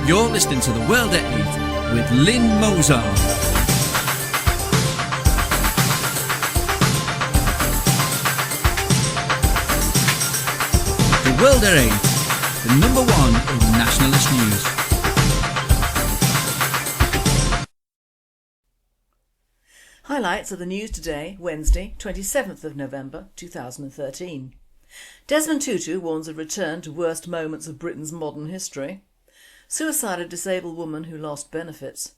You're listening to The World at 8 with Lynn Mozart. The World at 8, the number one in nationalist news. Highlights of the news today, Wednesday, 27th of November 2013. Desmond Tutu warns of return to worst moments of Britain's modern history. Suicide of disabled woman who lost benefits.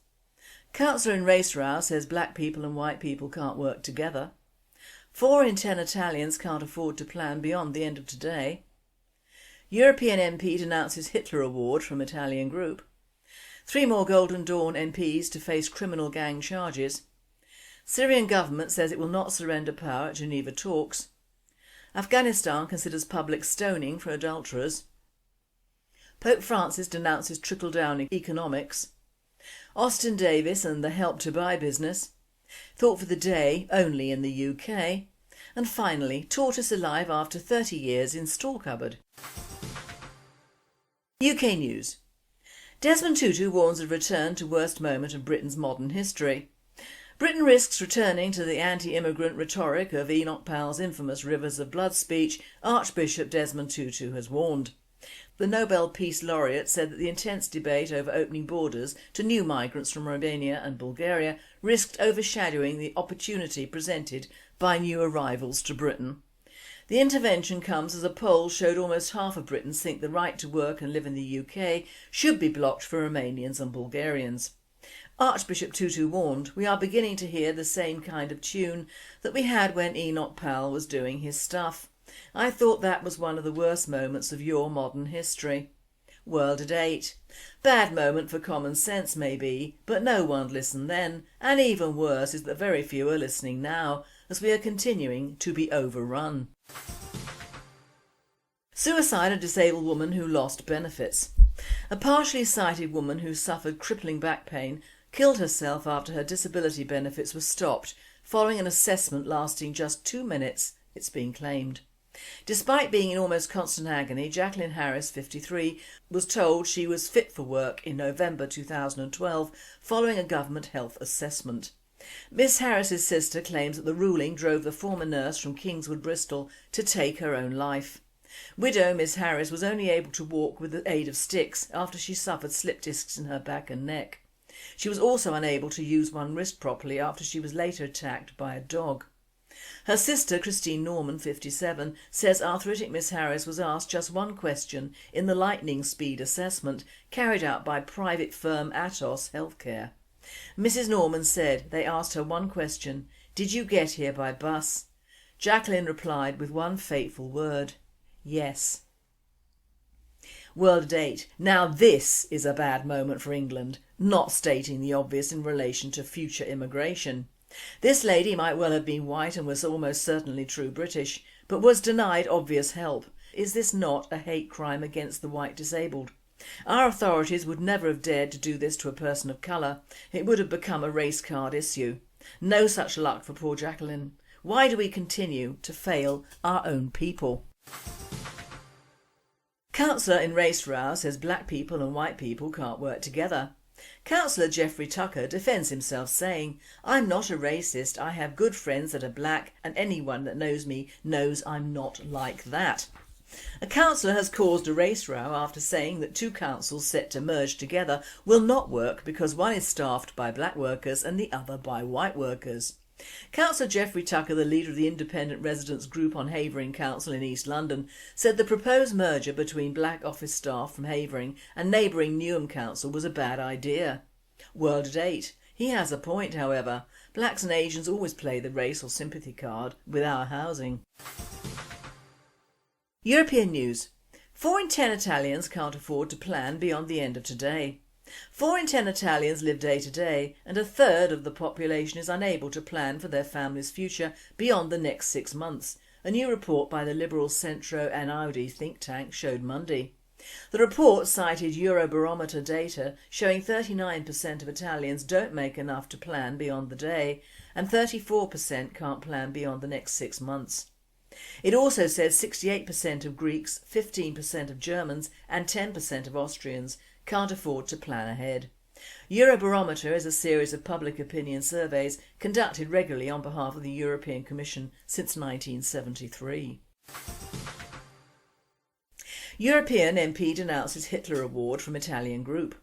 Councillor in race row says black people and white people can't work together. 4 in 10 Italians can't afford to plan beyond the end of today. European MP denounces Hitler Award from Italian group. 3 more Golden Dawn MPs to face criminal gang charges. Syrian government says it will not surrender power at Geneva talks. Afghanistan considers public stoning for adulterers. Pope Francis denounces trickle-down economics. Austen Davis and the Help to Buy business. Thought for the day only in the UK. And finally, tortoise alive after 30 years in store cupboard. UK news. Desmond Tutu warns of return to worst moment of Britain's modern history. Britain risks returning to the anti-immigrant rhetoric of Enoch Powell's infamous Rivers of Blood speech, Archbishop Desmond Tutu has warned. The Nobel Peace Laureate said that the intense debate over opening borders to new migrants from Romania and Bulgaria risked overshadowing the opportunity presented by new arrivals to Britain. The intervention comes as a poll showed almost half of Britons think the right to work and live in the UK should be blocked for Romanians and Bulgarians. Archbishop Tutu warned, "We are beginning to hear the same kind of tune that we had when Enoch Powell was doing his stuff. I thought that was one of the worst moments of your modern history." World at 8. Bad moment for common sense maybe, but no one listened then, and even worse is that very few are listening now, as we are continuing to be overrun. Suicide of disabled woman who lost benefits. A partially sighted woman who suffered crippling back pain killed herself after her disability benefits were stopped following an assessment lasting just 2 minutes, it's been claimed. Despite being in almost constant agony, Jacqueline Harris, 53, was told she was fit for work in November 2012 following a government health assessment. Miss Harris's sister claims that the ruling drove the former nurse from Kingswood, Bristol to take her own life. Widow Miss Harris was only able to walk with the aid of sticks after she suffered slip discs in her back and neck. She was also unable to use one wrist properly after she was later attacked by a dog. Her sister, Christine Norman, 57, says arthritic Miss Harris was asked just one question in the lightning speed assessment carried out by private firm Atos Healthcare. Mrs Norman said they asked her one question: "Did you get here by bus?" Jacqueline replied with one fateful word: "Yes." World at 8. Now this is a bad moment for England, not stating the obvious in relation to future immigration. This lady might well have been white and was almost certainly true British, but was denied obvious help. Is this not a hate crime against the white disabled? Our authorities would never have dared to do this to a person of colour. It would have become a race card issue. No such luck for poor Jacqueline. Why do we continue to fail our own people? Councillor in race row says black people and white people can't work together. Councillor Geoffrey Tucker defends himself saying, "I'm not a racist, I have good friends that are black and anyone that knows me knows I'm not like that." A councillor has caused a race row after saying that 2 councils set to merge together will not work because one is staffed by black workers and the other by white workers. Councillor Geoffrey Tucker, the leader of the independent residents group on Havering Council in East London, said the proposed merger between black office staff from Havering and neighbouring Newham Council was a bad idea. World at 8. He has a point, however. Blacks and Asians always play the race or sympathy card with our housing. European news. 4 in 10 Italians can't afford to plan beyond the end of today. 4 in 10 Italians live day to day, and a third of the population is unable to plan for their family's future beyond the next 6 months, a new report by the liberal Centro Anaudi think tank showed Monday. The report cited Eurobarometer data showing 39% of Italians don't make enough to plan beyond the day, and 34% can't plan beyond the next 6 months. It also said 68% of Greeks, 15% of Germans and 10% of Austrians can't afford to plan ahead. Eurobarometer is a series of public opinion surveys conducted regularly on behalf of the European Commission since 1973. European MP denounces Hitler award from Italian group.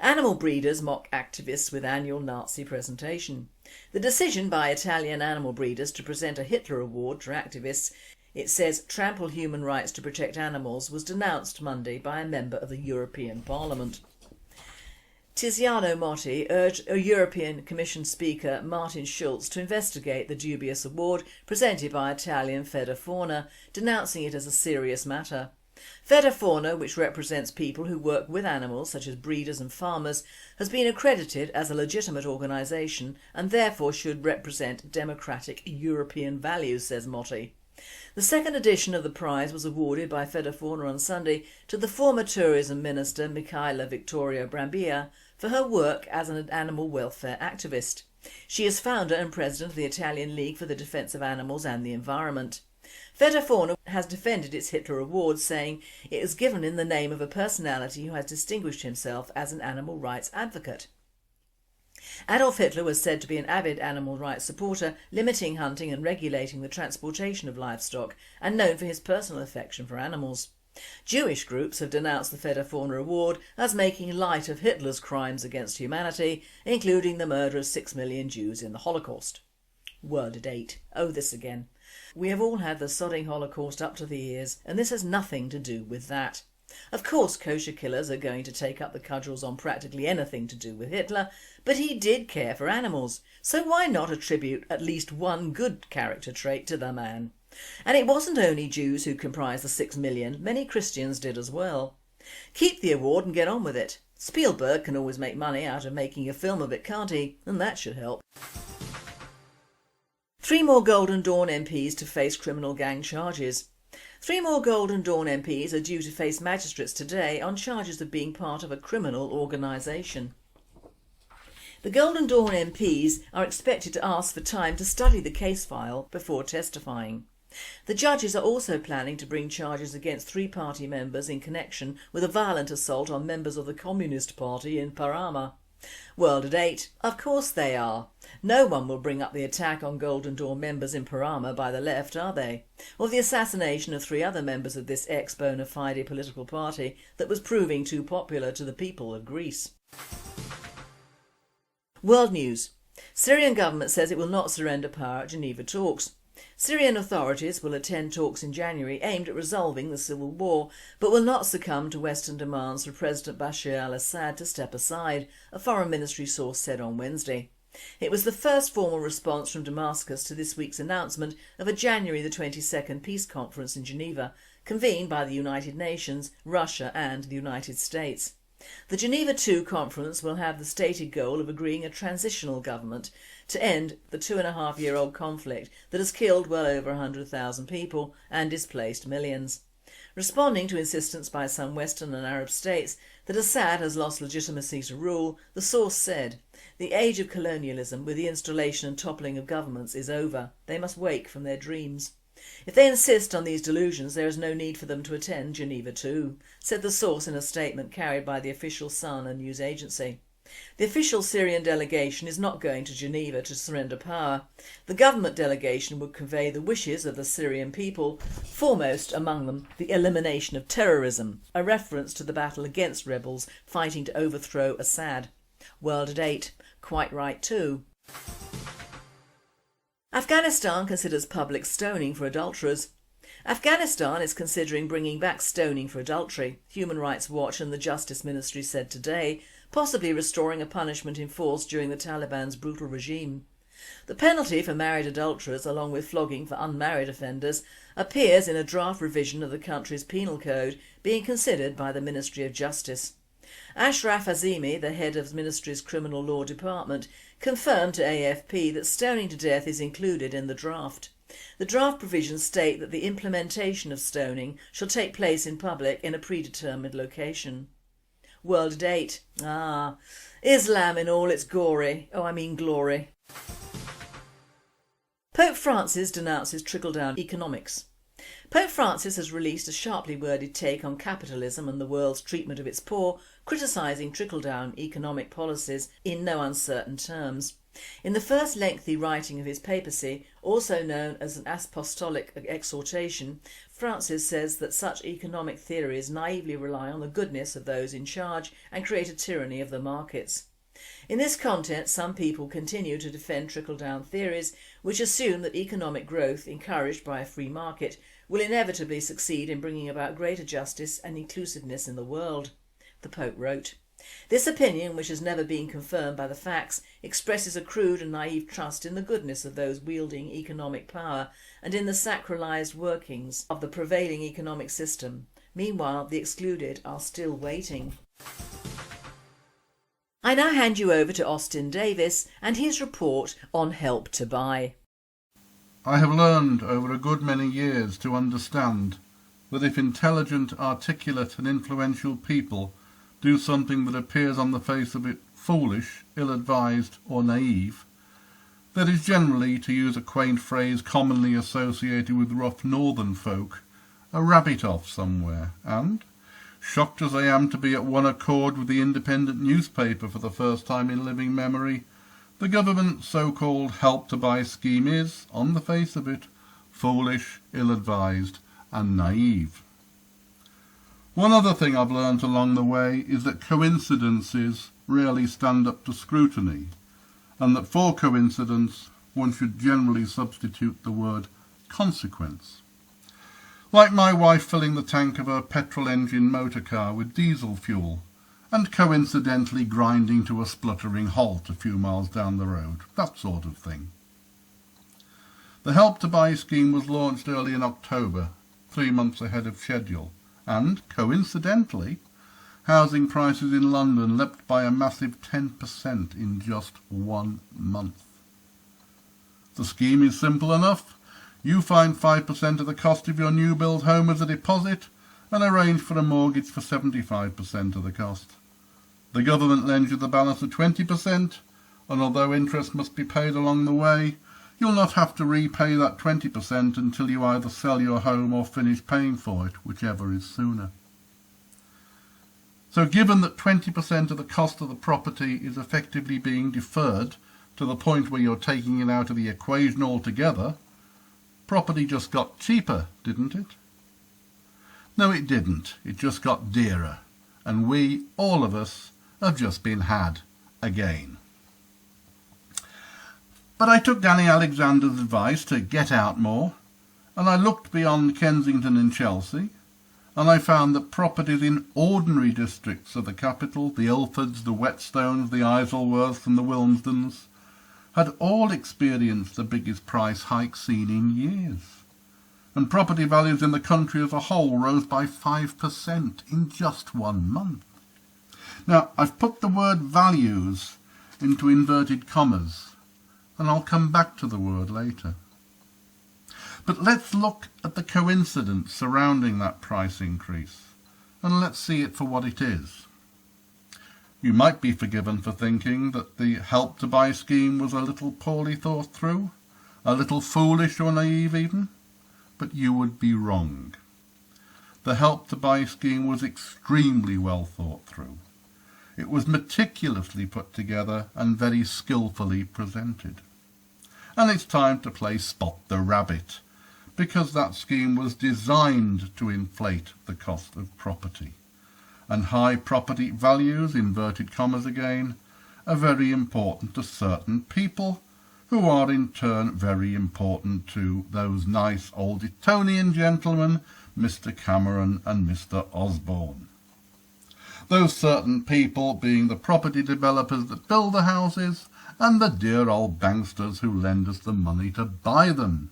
Animal breeders mock activists with annual Nazi presentation. The decision by Italian animal breeders to present a Hitler award to activists it says trample human rights to protect animals was denounced Monday by a member of the European Parliament. Tiziano Motti urged a European Commission Speaker Martin Schulz to investigate the dubious award presented by Italian Federfauna, denouncing it as a serious matter. Federfauna, which represents people who work with animals such as breeders and farmers, has been accredited as a legitimate organisation and therefore should represent democratic European values, says Motti. The second edition of the prize was awarded by Federfauna on Sunday to the former Tourism Minister Michaela Victoria Brambilla for her work as an animal welfare activist. She is founder and president of the Italian League for the Defence of Animals and the Environment. Federfauna has defended its Hitler Award, saying it was given in the name of a personality who has distinguished himself as an animal rights advocate. Adolf Hitler was said to be an avid animal rights supporter, limiting hunting and regulating the transportation of livestock, and known for his personal affection for animals. Jewish groups have denounced the Federfauna Award as making light of Hitler's crimes against humanity, including the murder of 6 million Jews in the Holocaust. World at 8. Oh, this again. We have all had the sodding Holocaust up to the ears, and this has nothing to do with that. Of course kosher killers are going to take up the cudgels on practically anything to do with Hitler, but he did care for animals, so why not attribute at least one good character trait to the man? And it wasn't only Jews who comprised the 6 million, many Christians did as well. Keep the award and get on with it. Spielberg can always make money out of making a film of it, can't he? And that should help. 3 more Golden Dawn MPs to face criminal gang charges. 3 more Golden Dawn MPs are due to face magistrates today on charges of being part of a criminal organisation. The Golden Dawn MPs are expected to ask for time to study the case file before testifying. The judges are also planning to bring charges against 3 party members in connection with a violent assault on members of the Communist Party in Parama. World at 8. Of course they are. No one will bring up the attack on Golden Dawn members in Parama by the left, are they? Or the assassination of 3 other members of this ex-bona fide political party that was proving too popular to the people of Greece. World news. Syrian government says it will not surrender power at Geneva talks. Syrian authorities will attend talks in January aimed at resolving the civil war, but will not succumb to Western demands for President Bashar al-Assad to step aside, a foreign ministry source said on Wednesday. It was the first formal response from Damascus to this week's announcement of a January the 22nd peace conference in Geneva, convened by the United Nations, Russia and the United States. The Geneva II conference will have the stated goal of agreeing a transitional government to end the 2.5-year-old conflict that has killed well over 100,000 people and displaced millions. Responding to insistence by some Western and Arab states that Assad has lost legitimacy to rule, the source said, "The age of colonialism with the installation and toppling of governments is over. They must wake from their dreams. If they insist on these delusions, there is no need for them to attend Geneva II," said the source in a statement carried by the official Sun, a news agency. The official Syrian delegation is not going to Geneva to surrender power. The government delegation would convey the wishes of the Syrian people, foremost among them the elimination of terrorism, a reference to the battle against rebels fighting to overthrow Assad. World at 8. Quite right too. Afghanistan considers public stoning for adulterers. Afghanistan is considering bringing back stoning for adultery, Human Rights Watch and the Justice Ministry said today, possibly restoring a punishment enforced during the Taliban's brutal regime. The penalty for married adulterers, along with flogging for unmarried offenders, appears in a draft revision of the country's penal code being considered by the Ministry of Justice. Ashraf Azimi, the head of the ministry's criminal law department, confirmed to AFP that stoning to death is included in the draft. The draft provisions state that the implementation of stoning shall take place in public in a predetermined location. World at 8. Islam in all its glory. Pope Francis denounces trickle-down economics. Pope Francis has released a sharply worded take on capitalism and the world's treatment of its poor, criticising trickle-down economic policies in no uncertain terms. In the first lengthy writing of his papacy, also known as an apostolic exhortation, Francis says that such economic theories naively rely on the goodness of those in charge and create a tyranny of the markets. In this context, some people continue to defend trickle-down theories which assume that economic growth, encouraged by a free market, will inevitably succeed in bringing about greater justice and inclusiveness in the world. The Pope wrote, "This opinion, which has never been confirmed by the facts, expresses a crude and naive trust in the goodness of those wielding economic power and in the sacralised workings of the prevailing economic system. Meanwhile, the excluded are still waiting." I now hand you over to Austen Davis and his report on Help to Buy. I have learned over a good many years to understand that if intelligent, articulate and influential people do something that appears on the face of it foolish, ill-advised or naive, that is generally, to use a quaint phrase commonly associated with rough northern folk, a rabbit off somewhere, and, shocked as I am to be at one accord with the independent newspaper for the first time in living memory, the government's so-called Help to Buy scheme is, on the face of it, foolish, ill-advised and naive. One other thing I've learnt along the way is that coincidences rarely stand up to scrutiny, and that for coincidence one should generally substitute the word consequence. Like my wife filling the tank of her petrol-engine motor car with diesel fuel, and coincidentally grinding to a spluttering halt a few miles down the road, that sort of thing. The Help to Buy scheme was launched early in October, 3 months ahead of schedule, and, coincidentally, housing prices in London leapt by a massive 10% in just 1 month. The scheme is simple enough. You find 5% of the cost of your new build home as a deposit and arrange for a mortgage for 75% of the cost. The government lends you the balance of 20%, and although interest must be paid along the way, you'll not have to repay that 20% until you either sell your home or finish paying for it, whichever is sooner. So given that 20% of the cost of the property is effectively being deferred to the point where you're taking it out of the equation altogether, property just got cheaper, didn't it? No, it didn't. It just got dearer. And we, all of us, have just been had again. But I took Danny Alexander's advice to get out more, and I looked beyond Kensington and Chelsea, and I found that properties in ordinary districts of the capital, the Ilfords, the Whetstones, the Isleworths and the Wilmsdens, had all experienced the biggest price hike seen in years, and property values in the country as a whole rose by 5% in just 1 month. Now, I've put the word values into inverted commas, and I'll come back to the word later. But let's look at the coincidence surrounding that price increase, and let's see it for what it is. You might be forgiven for thinking that the Help to Buy scheme was a little poorly thought through, a little foolish or naive even, but you would be wrong. The Help to Buy scheme was extremely well thought through. It was meticulously put together and very skillfully presented. And it's time to play Spot the Rabbit, because that scheme was designed to inflate the cost of property. And high property values, inverted commas again, are very important to certain people, who are in turn very important to those nice old Etonian gentlemen, Mr. Cameron and Mr. Osborne. Those certain people being the property developers that build the houses and the dear old banksters who lend us the money to buy them.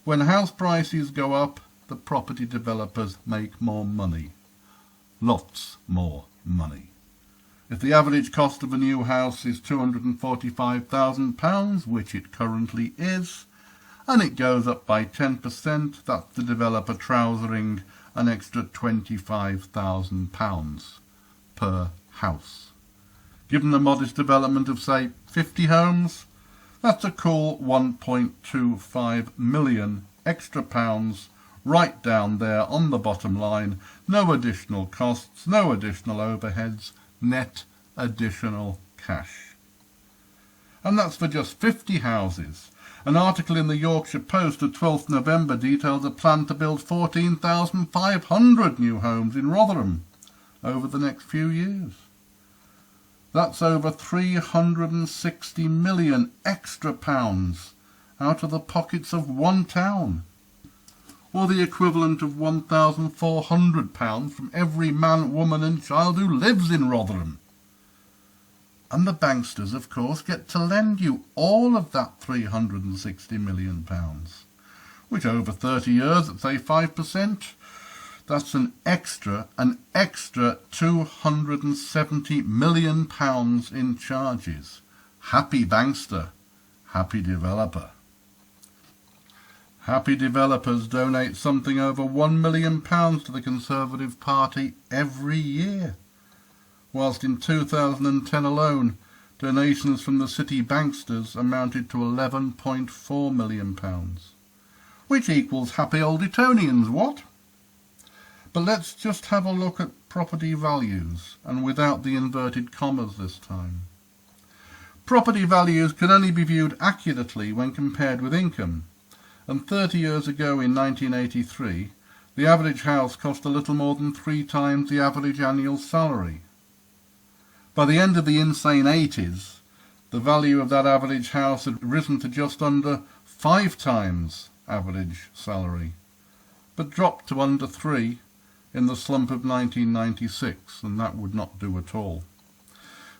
When house prices go up, the property developers make more money. Lots more money. If the average cost of a new house is £245,000, which it currently is, and it goes up by 10%, that's the developer trousering an extra £25,000 per house. Given the modest development of, say, 50 homes, that's a cool £1.25 million extra pounds right down there on the bottom line. No additional costs, no additional overheads, net additional cash. And that's for just 50 houses. An article in the Yorkshire Post of 12th November details a plan to build 14,500 new homes in Rotherham over the next few years. That's over 360 million extra pounds out of the pockets of one town, or the equivalent of £1,400 from every man, woman and child who lives in Rotherham. And the banksters, of course, get to lend you all of that £360 million, which over 30 years at say 5%, that's an extra £270 million in charges. Happy bankster, happy developer. Happy developers donate something over £1 million to the Conservative Party every year, whilst in 2010 alone, donations from the city banksters amounted to £11.4 million, which equals happy old Etonians, what? But let's just have a look at property values, and without the inverted commas this time. Property values can only be viewed accurately when compared with income, and 30 years ago in 1983, the average house cost a little more than 3 times the average annual salary. By the end of the insane 80s, the value of that average house had risen to just under 5 times average salary, but dropped to under 3 in the slump of 1996, and that would not do at all.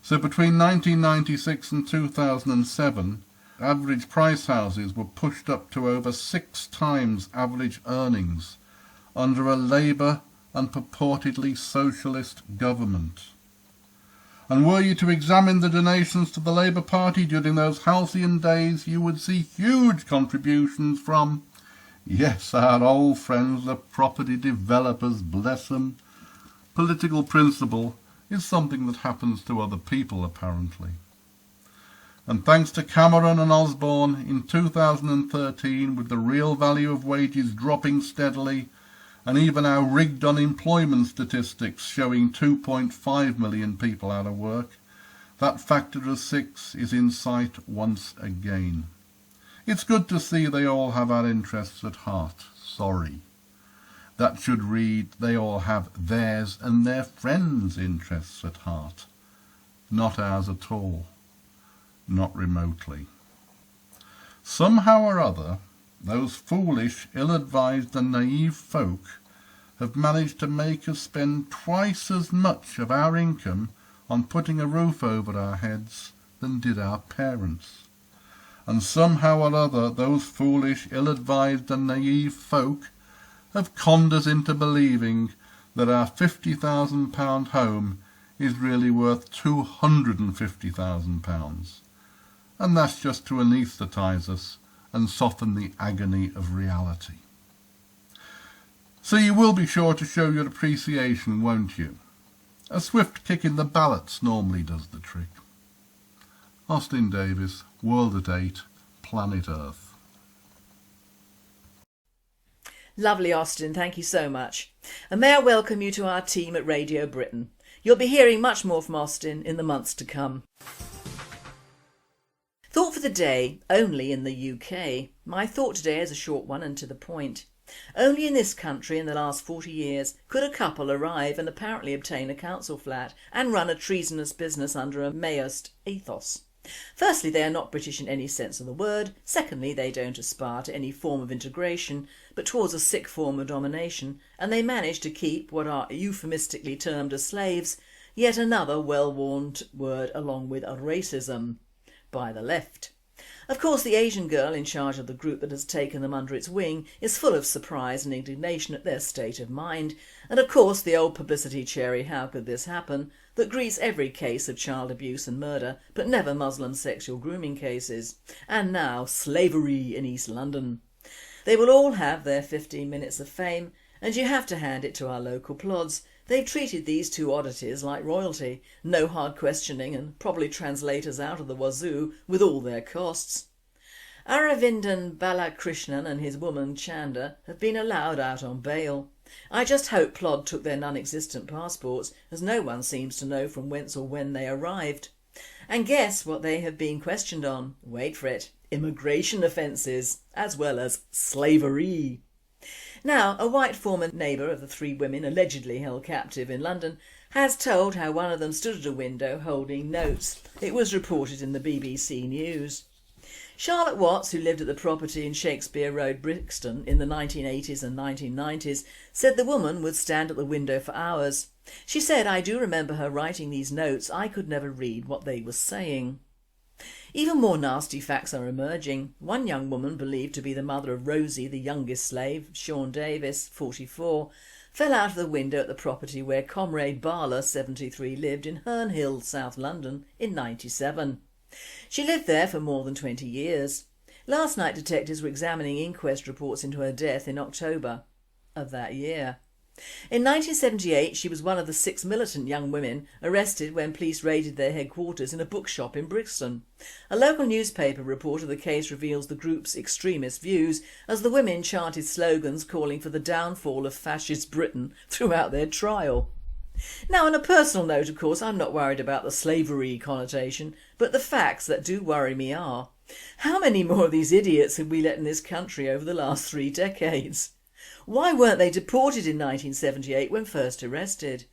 So between 1996 and 2007, average price houses were pushed up to over 6 times average earnings under a Labour and purportedly socialist government. And were you to examine the donations to the Labour Party during those halcyon days, you would see huge contributions from, yes, our old friends, the property developers, bless them. Political principle is something that happens to other people, apparently. And thanks to Cameron and Osborne, in 2013, with the real value of wages dropping steadily, and even our rigged unemployment statistics showing 2.5 million people out of work, that factor of 6 is in sight once again. It's good to see they all have our interests at heart. Sorry. That should read, they all have theirs and their friends' interests at heart. Not ours at all. Not remotely. Somehow or other, those foolish, ill-advised and naïve folk have managed to make us spend twice as much of our income on putting a roof over our heads than did our parents. And somehow or other, those foolish, ill-advised and naïve folk have conned us into believing that our £50,000 home is really worth £250,000. And that's just to anaesthetise us and soften the agony of reality. So you will be sure to show your appreciation, won't you? A swift kick in the ballets normally does the trick. Austen Davis, World at 8, Planet Earth. Lovely, Austen, thank you so much. And may I welcome you to our team at Radio Britain. You'll be hearing much more from Austen in the months to come. Thought for the day, only in the UK. My thought today is a short one and to the point. Only in this country in the last 40 years could a couple arrive and apparently obtain a council flat and run a treasonous business under a Maoist ethos. Firstly, they are not British in any sense of the word. Secondly, they don't aspire to any form of integration, but towards a sick form of domination, and they manage to keep what are euphemistically termed as slaves, yet another well-worn word along with racism, by the left. Of course, the Asian girl in charge of the group that has taken them under its wing is full of surprise and indignation at their state of mind, and of course the old publicity cherry "how could this happen" that greets every case of child abuse and murder, but never Muslim sexual grooming cases, and now slavery in East London. They will all have their 15 minutes of fame, and you have to hand it to our local plods. They've treated these two oddities like royalty, no hard questioning and probably translators out of the wazoo with all their costs. Aravindan Balakrishnan and his woman Chanda have been allowed out on bail. I just hope Plod took their non-existent passports, as no one seems to know from whence or when they arrived. And guess what they have been questioned on? Wait for it. Immigration offences, as well as slavery. Now, a white former neighbour of the 3 women allegedly held captive in London has told how one of them stood at a window holding notes. It was reported in the BBC News. Charlotte Watts, who lived at the property in Shakespeare Road, Brixton in the 1980s and 1990s, said the woman would stand at the window for hours. She said, "I do remember her writing these notes. I could never read what they were saying." Even more nasty facts are emerging. One young woman, believed to be the mother of Rosie, the youngest slave, Sean Davis, 44, fell out of the window at the property where Comrade Barler, 73, lived in Herne Hill, South London in 97. She lived there for more than 20 years. Last night detectives were examining inquest reports into her death in October of that year. In 1978 she was one of the 6 militant young women arrested when police raided their headquarters in a bookshop in Brixton. A local newspaper report of the case reveals the group's extremist views as the women chanted slogans calling for the downfall of fascist Britain throughout their trial. Now, on a personal note, of course, I'm not worried about the slavery connotation, but the facts that do worry me are: how many more of these idiots have we let in this country over the last 3 decades? Why weren't they deported in 1978 when first arrested?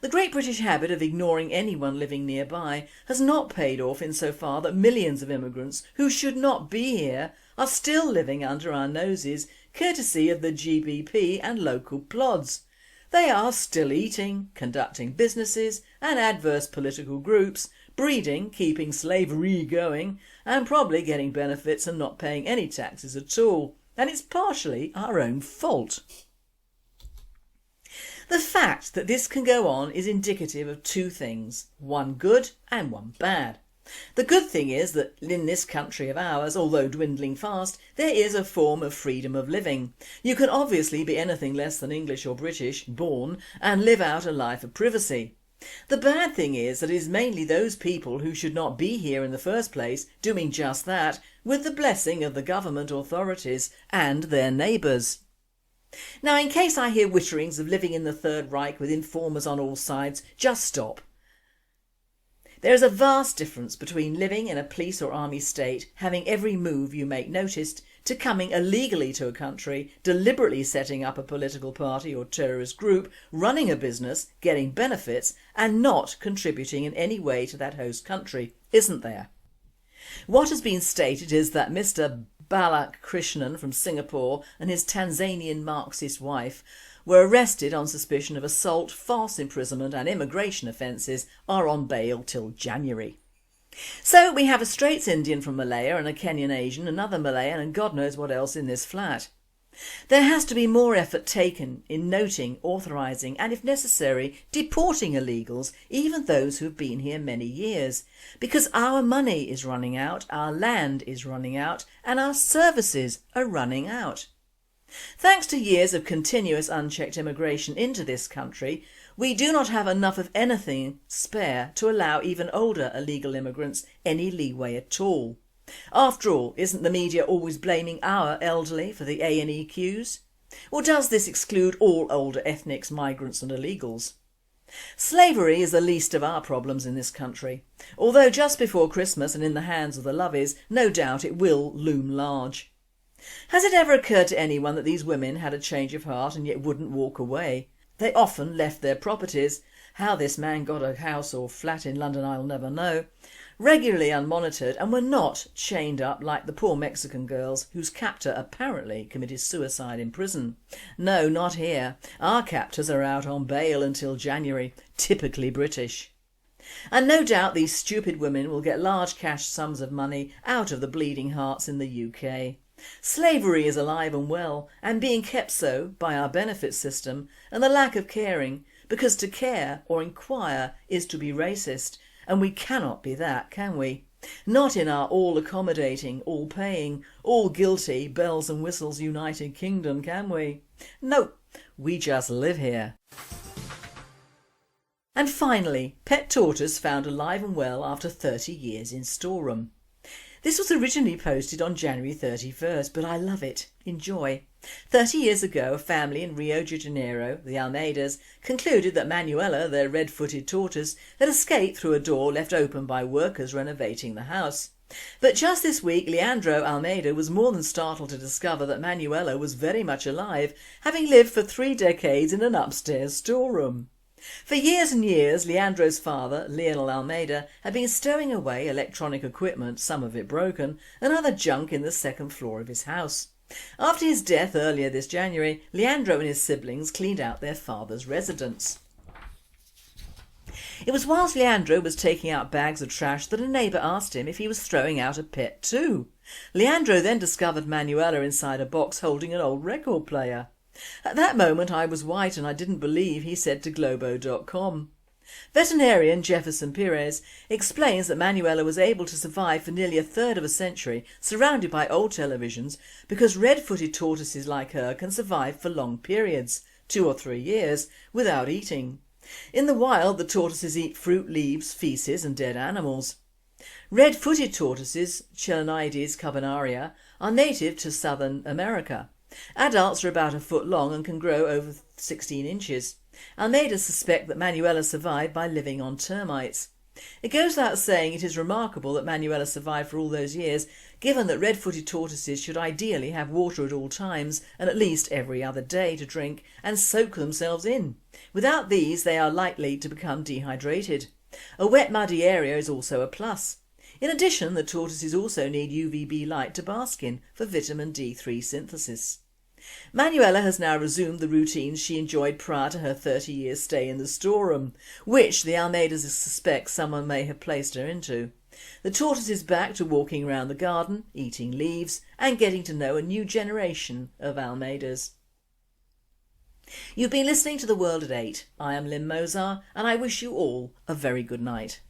The great British habit of ignoring anyone living nearby has not paid off insofar that millions of immigrants who should not be here are still living under our noses, courtesy of the GBP and local plods. They are still eating, conducting businesses and adverse political groups, breeding, keeping slavery going, and probably getting benefits and not paying any taxes at all. And it's partially our own fault. The fact that this can go on is indicative of 2 things, one good and one bad. The good thing is that in this country of ours, although dwindling fast, there is a form of freedom of living. You can obviously be anything less than English or British born and live out a life of privacy. The bad thing is that it is mainly those people who should not be here in the first place doing just that, with the blessing of the government authorities and their neighbours. Now, in case I hear witterings of living in the Third Reich with informers on all sides, just stop. There is a vast difference between living in a police or army state, having every move you make noticed, to coming illegally to a country, deliberately setting up a political party or terrorist group, running a business, getting benefits and not contributing in any way to that host country, isn't there? What has been stated is that Mr. Balakrishnan from Singapore and his Tanzanian Marxist wife were arrested on suspicion of assault, false imprisonment and immigration offences, are on bail till January. So we have a Straits Indian from Malaya and a Kenyan Asian, another Malayan and God knows what else in this flat. There has to be more effort taken in noting, authorising and, if necessary, deporting illegals, even those who have been here many years, because our money is running out, our land is running out and our services are running out. Thanks to years of continuous unchecked immigration into this country, we do not have enough of anything spare to allow even older illegal immigrants any leeway at all. After all, isn't the media always blaming our elderly for the A&E queues? Or does this exclude all older ethnics, migrants and illegals? Slavery is the least of our problems in this country, although just before Christmas and in the hands of the lovies, no doubt it will loom large. Has it ever occurred to anyone that these women had a change of heart and yet wouldn't walk away? They often left their properties. How this man got a house or flat in London I'll never know. Regularly unmonitored and were not chained up like the poor Mexican girls whose captor apparently committed suicide in prison. No, not here. Our captors are out on bail until January, typically British. And no doubt these stupid women will get large cash sums of money out of the bleeding hearts in the UK. Slavery is alive and well and being kept so by our benefit system and the lack of caring, because to care or inquire is to be racist, and we cannot be that, can we? Not in our all-accommodating, all-paying, all-guilty, bells and whistles United Kingdom, can we? No, we just live here. And finally, pet tortoise found alive and well after 30 years in storeroom. This was originally posted on January 31st, but I love it. Enjoy. 30 years ago, a family in Rio de Janeiro, the Almeidas, concluded that Manuela, their red-footed tortoise, had escaped through a door left open by workers renovating the house. But just this week, Leandro Almeida was more than startled to discover that Manuela was very much alive, having lived for 3 decades in an upstairs storeroom. For years and years, Leandro's father, Lionel Almeida, had been stowing away electronic equipment, some of it broken, and other junk in the second floor of his house. After his death earlier this January, Leandro and his siblings cleaned out their father's residence. It was whilst Leandro was taking out bags of trash that a neighbour asked him if he was throwing out a pet too. Leandro then discovered Manuela inside a box holding an old record player. At that moment I was white and I didn't believe, he said to Globo.com. Veterinarian Jefferson Pires explains that Manuela was able to survive for nearly a third of a century surrounded by old televisions because red-footed tortoises like her can survive for long periods, 2 or 3 years, without eating. In the wild, the tortoises eat fruit, leaves, faeces and dead animals. Red-footed tortoises, Cronies carbonaria, are native to southern America. Adults are about a foot long and can grow over 16 inches. Almeida suspect that Manuela survived by living on termites. It goes without saying it is remarkable that Manuela survived for all those years, given that red-footed tortoises should ideally have water at all times and at least every other day to drink and soak themselves in. Without these they are likely to become dehydrated. A wet muddy area is also a plus. In addition, the tortoises also need UVB light to bask in for vitamin D3 synthesis. Manuela has now resumed the routines she enjoyed prior to her 30-year stay in the storeroom, which the Almeidas suspect someone may have placed her into. The tortoise is back to walking around the garden, eating leaves and getting to know a new generation of Almeidas. You've been listening to The World at 8. I am Lynn Mozar and I wish you all a very good night.